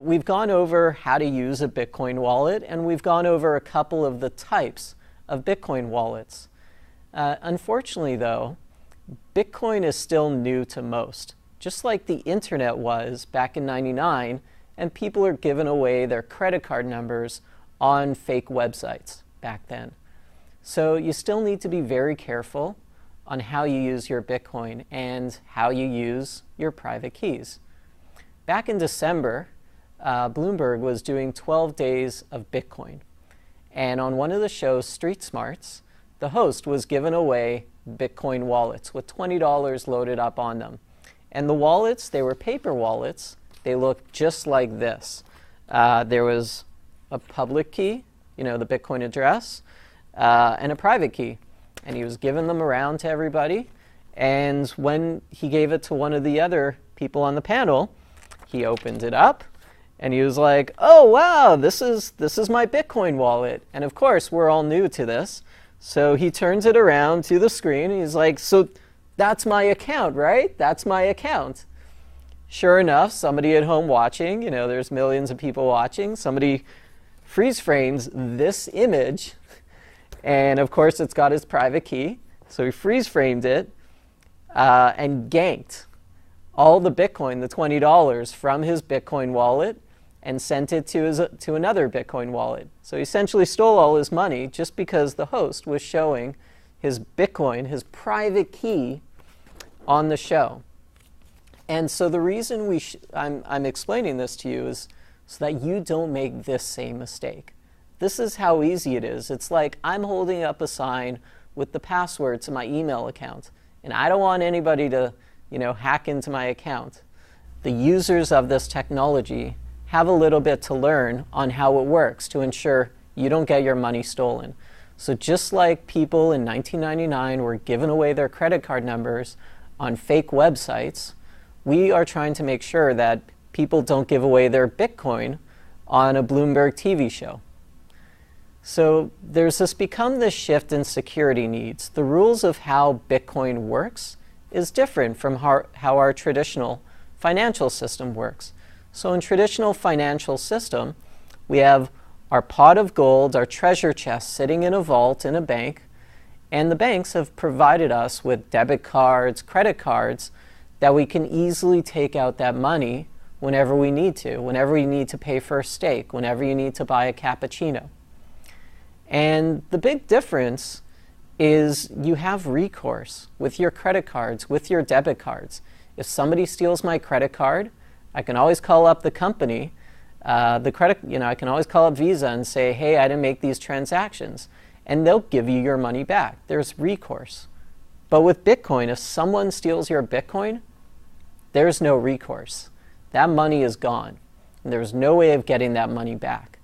we've gone over how to use a Bitcoin wallet, and we've gone over a couple of the types of Bitcoin wallets. Unfortunately, though, Bitcoin is still new to most, just like the internet was back in '99, and people are giving away their credit card numbers on fake websites back then. So you still need to be very careful on how you use your Bitcoin and how you use your private keys. Back in December, Bloomberg was doing 12 days of Bitcoin. And on one of the shows, Street Smarts, the host was giving away Bitcoin wallets with $20 loaded up on them. And the wallets, they were paper wallets. They looked just like this. There was a public key, the Bitcoin address, and a private key. And he was giving them around to everybody. And when he gave it to one of the other people on the panel, he opened it up and he was like, "Oh wow, this is my Bitcoin wallet." And of course, we're all new to this. So he turns it around to the screen and he's like, "So that's my account, right? That's my account." Sure enough, somebody at home watching, there's millions of people watching, somebody freeze frames this image. And of course, it's got his private key. So he freeze framed it and ganked all the Bitcoin, the $20 from his Bitcoin wallet, and sent it to another Bitcoin wallet. So he essentially stole all his money just because the host was showing his Bitcoin, his private key, on the show. And so the reason I'm explaining this to you is so that you don't make this same mistake. This is how easy it is. It's like I'm holding up a sign with the password to my email account, and I don't want anybody to, hack into my account. The users of this technology have a little bit to learn on how it works to ensure you don't get your money stolen. So just like people in 1999 were giving away their credit card numbers on fake websites, we are trying to make sure that people don't give away their Bitcoin on a Bloomberg TV show. So there's become this shift in security needs. The rules of how Bitcoin works is different from how our traditional financial system works. So in traditional financial system, we have our pot of gold, our treasure chest sitting in a vault in a bank, and the banks have provided us with debit cards, credit cards, that we can easily take out that money whenever we need to pay for a steak, whenever you need to buy a cappuccino. And the big difference is you have recourse with your credit cards, with your debit cards. If somebody steals my credit card, I can always call up the company, I can always call up Visa and say, "Hey, I didn't make these transactions." And they'll give you your money back. There's recourse. But with Bitcoin, if someone steals your Bitcoin, there's no recourse. That money is gone. And there's no way of getting that money back.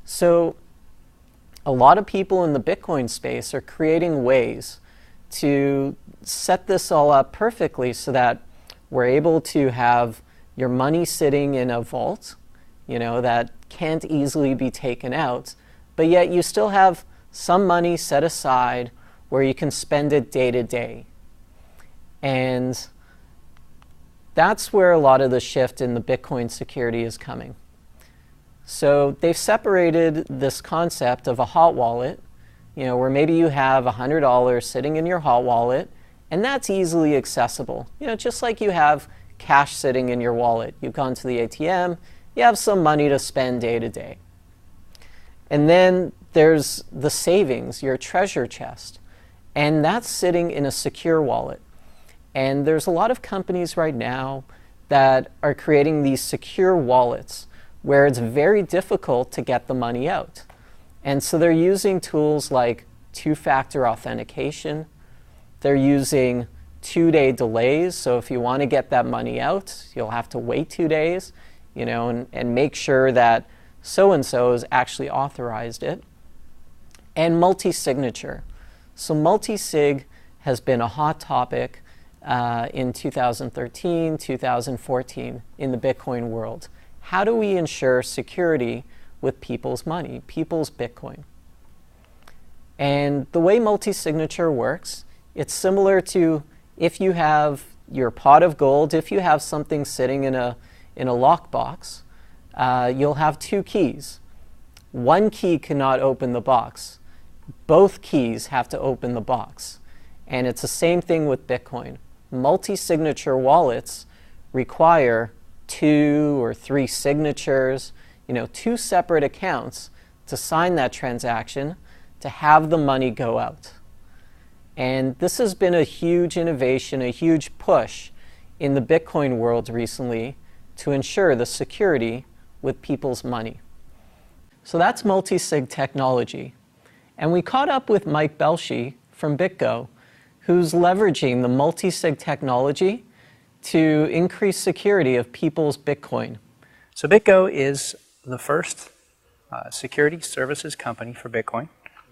So a lot of people in the Bitcoin space are creating ways to set this all up perfectly so that we're able to have your money sitting in a vault, that can't easily be taken out, but yet you still have some money set aside where you can spend it day to day. And that's where a lot of the shift in the Bitcoin security is coming. So they've separated this concept of a hot wallet, where maybe you have $100 sitting in your hot wallet, and that's easily accessible. Just like you have cash sitting in your wallet. You've gone to the ATM, you have some money to spend day to day. And then there's the savings, your treasure chest, and that's sitting in a secure wallet. And there's a lot of companies right now that are creating these secure wallets where it's very difficult to get the money out. And so they're using tools like two-factor authentication. They're using 2-day delays. So if you want to get that money out, you'll have to wait 2 days, and make sure that so-and-so has actually authorized it. And multi-signature. So multi-sig has been a hot topic in 2013, 2014 in the Bitcoin world. How do we ensure security with people's money, people's Bitcoin? And the way multi-signature works, it's similar to if you have your pot of gold, if you have something sitting in a lockbox, you'll have two keys. One key cannot open the box. Both keys have to open the box. And it's the same thing with Bitcoin. Multi-signature wallets require 2 or 3 signatures, two separate accounts to sign that transaction to have the money go out. And this has been a huge innovation, a huge push in the Bitcoin world recently to ensure the security with people's money. So that's multi-sig technology. And we caught up with Mike Belshe from BitGo, who's leveraging the multi-sig technology to increase security of people's Bitcoin. So BitGo is the first security services company for Bitcoin.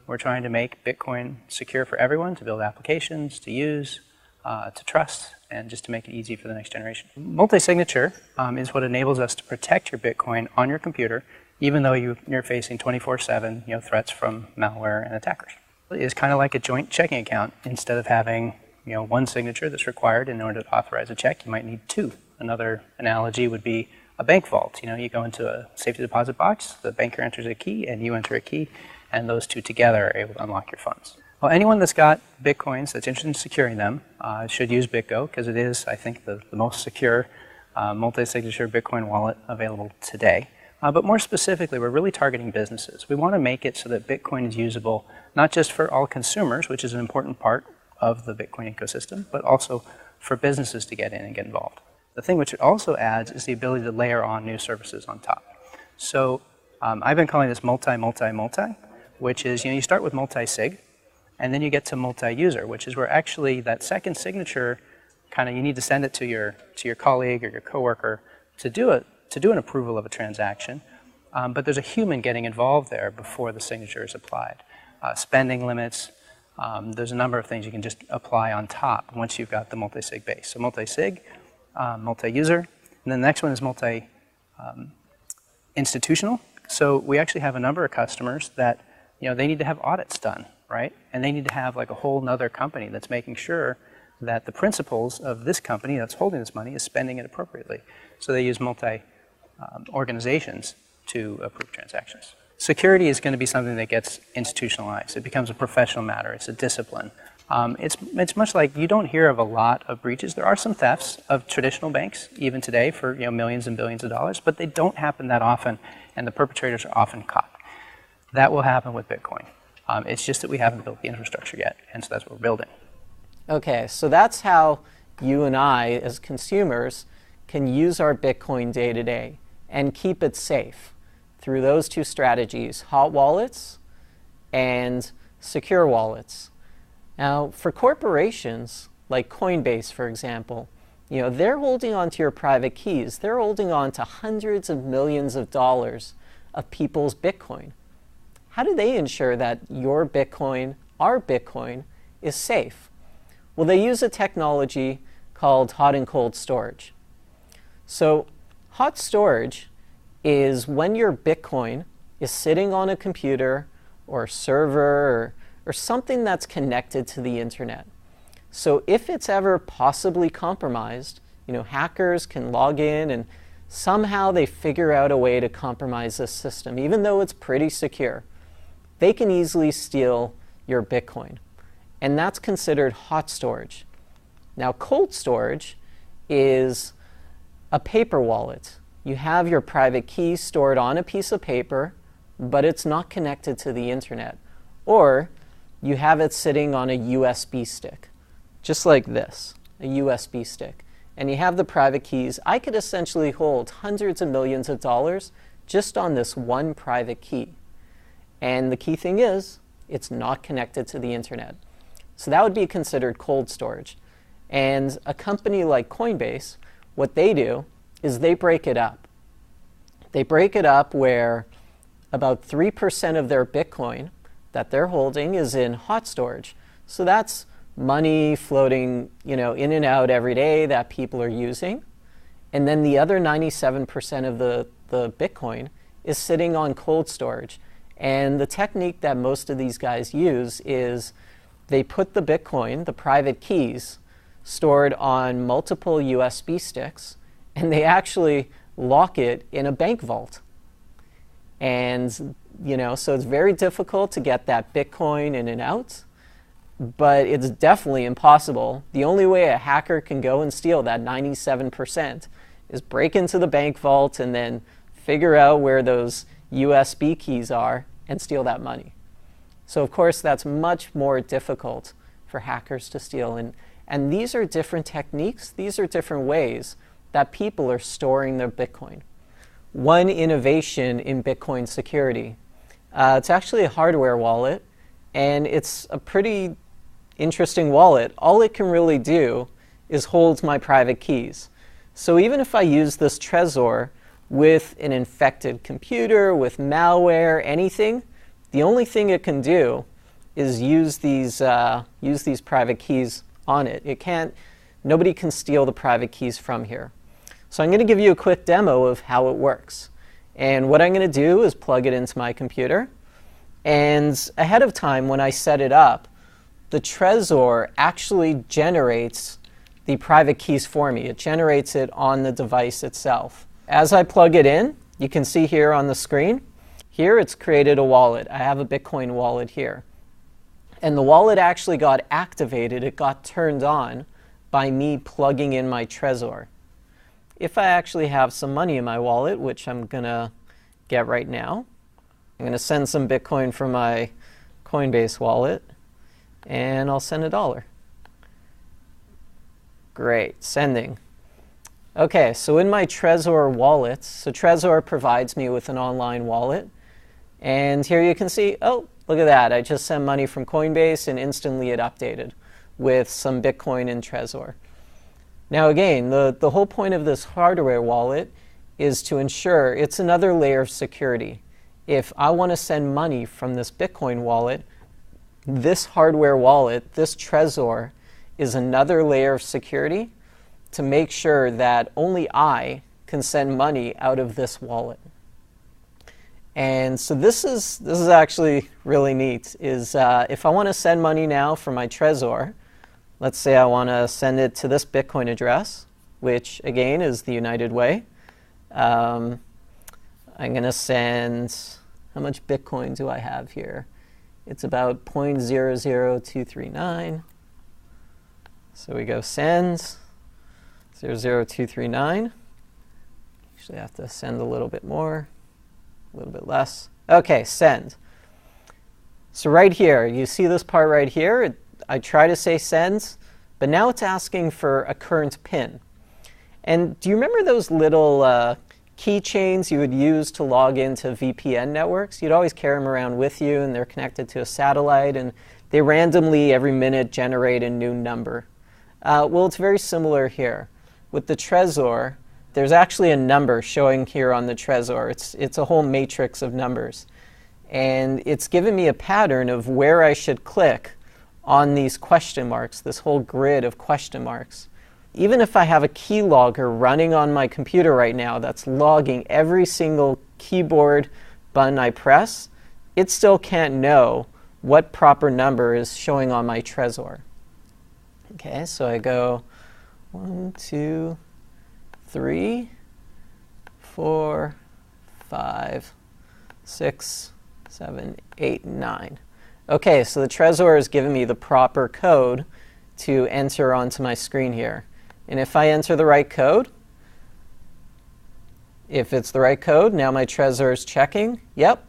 We're trying to make Bitcoin secure for everyone, to build applications, to use, to trust, and just to make it easy for the next generation. Multi-signature is what enables us to protect your Bitcoin on your computer, even though you're facing 24/7 threats from malware and attackers. It's kind of like a joint checking account. Instead of having one signature that's required in order to authorize a check, you might need 2. Another analogy would be a bank vault. You go into a safety deposit box, the banker enters a key, and you enter a key, and those 2 together are able to unlock your funds. Well, anyone that's got Bitcoins that's interested in securing them should use BitGo, because it is, I think, the most secure multi-signature Bitcoin wallet available today. But more specifically, we're really targeting businesses. We want to make it so that Bitcoin is usable not just for all consumers, which is an important part of the Bitcoin ecosystem, but also for businesses to get in and get involved. The thing which it also adds is the ability to layer on new services on top. So I've been calling this multi, which is, you start with multi-sig, and then you get to multi-user, which is where actually that second signature, you need to send it to your colleague or your coworker to do an approval of a transaction, but there's a human getting involved there before the signature is applied. Spending limits, there's a number of things you can just apply on top once you've got the multi-sig base. So multi-sig, multi-user, and then the next one is multi-institutional. So we actually have a number of customers that they need to have audits done, right? And they need to have like a whole nother company that's making sure that the principals of this company that's holding this money is spending it appropriately. So they use multi-organizations to approve transactions. Security is going to be something that gets institutionalized. It becomes a professional matter. It's a discipline. It's much like you don't hear of a lot of breaches. There are some thefts of traditional banks, even today, for millions and billions of dollars, but they don't happen that often, and the perpetrators are often caught. That will happen with Bitcoin. It's just that we haven't built the infrastructure yet, and so that's what we're building. Okay, so that's how you and I, as consumers, can use our Bitcoin day to day and keep it safe through those 2 strategies, hot wallets and secure wallets. Now, for corporations like Coinbase, for example, they're holding on to your private keys. They're holding on to hundreds of millions of dollars of people's Bitcoin. How do they ensure that your Bitcoin, our Bitcoin, is safe? Well, they use a technology called hot and cold storage. So hot storage is when your Bitcoin is sitting on a computer or a server or something that's connected to the internet. So if it's ever possibly compromised, hackers can log in and somehow they figure out a way to compromise this system, even though it's pretty secure. They can easily steal your Bitcoin. And that's considered hot storage. Now, cold storage is a paper wallet. You have your private key stored on a piece of paper, but it's not connected to the internet. Or you have it sitting on a USB stick, just like this, a USB stick. And you have the private keys. I could essentially hold hundreds of millions of dollars just on this one private key. And the key thing is, it's not connected to the internet. So that would be considered cold storage. And a company like Coinbase, what they do is they break it up. They break it up where about 3% of their Bitcoin that they're holding is in hot storage. So that's money floating, in and out every day that people are using. And then the other 97% of the Bitcoin is sitting on cold storage. And the technique that most of these guys use is they put the Bitcoin, the private keys, stored on multiple USB sticks, and they actually lock it in a bank vault. And, so it's very difficult to get that Bitcoin in and out, but it's definitely impossible. The only way a hacker can go and steal that 97% is break into the bank vault and then figure out where those USB keys are and steal that money. So of course that's much more difficult for hackers to steal. And these are different techniques, these are different ways that people are storing their Bitcoin. One innovation in Bitcoin security, it's actually a hardware wallet, and it's a pretty interesting wallet. All it can really do is hold my private keys. So even if I use this Trezor with an infected computer, with malware, anything, the only thing it can do is use these private keys on it. Nobody can steal the private keys from here. So I'm going to give you a quick demo of how it works. And what I'm going to do is plug it into my computer. And ahead of time, when I set it up, the Trezor actually generates the private keys for me. It generates it on the device itself. As I plug it in, you can see here on the screen, here it's created a wallet. I have a Bitcoin wallet here. And the wallet actually got activated, it got turned on by me plugging in my Trezor. If I actually have some money in my wallet, which I'm going to get right now, I'm going to send some Bitcoin from my Coinbase wallet, and I'll send $1. Great, sending. Okay, so in my Trezor wallet, so Trezor provides me with an online wallet, and here you can see, oh, look at that, I just sent money from Coinbase and instantly it updated with some Bitcoin in Trezor. Now again, the whole point of this hardware wallet is to ensure it's another layer of security. If I want to send money from this Bitcoin wallet, this hardware wallet, this Trezor, is another layer of security to make sure that only I can send money out of this wallet. And so this is actually really neat, is if I want to send money now from my Trezor, let's say I want to send it to this Bitcoin address, which again is the United Way. I'm going to send, how much Bitcoin do I have here? It's about 0.00239. So we go send 00239. Actually, I have to send a little bit more, a little bit less. Okay, send. So right here, you see this part right here? I try to say send, but now it's asking for a current PIN. And do you remember those little keychains you would use to log into VPN networks? You'd always carry them around with you, and they're connected to a satellite, and they randomly every minute generate a new number. Well, it's very similar here. With the Trezor, there's actually a number showing here on the Trezor. It's a whole matrix of numbers. And it's given me a pattern of where I should click on these question marks, this whole grid of question marks. Even if I have a keylogger running on my computer right now that's logging every single keyboard button I press, it still can't know what proper number is showing on my Trezor. Okay, so I go 1, 2, 3, 4, 5, 6, 7, 8, 9. Okay, so the Trezor is giving me the proper code to enter onto my screen here. And if I enter the right code, if it's the right code, now my Trezor is checking. Yep.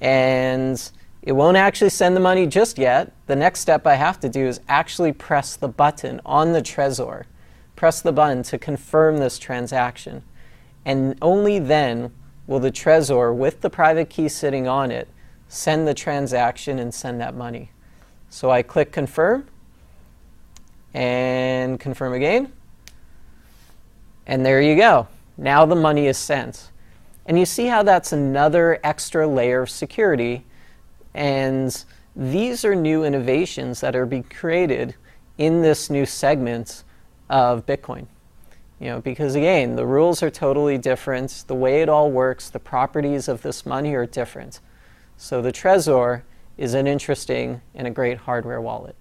And it won't actually send the money just yet. The next step I have to do is actually press the button on the Trezor. Press the button to confirm this transaction. And only then will the Trezor, with the private key sitting on it, send the transaction and send that money. So I click confirm and confirm again. And there you go. Now the money is sent. And you see how that's another extra layer of security. And these are new innovations that are being created in this new segment of Bitcoin. Because again, the rules are totally different. The way it all works, the properties of this money are different. So the Trezor is an interesting and a great hardware wallet.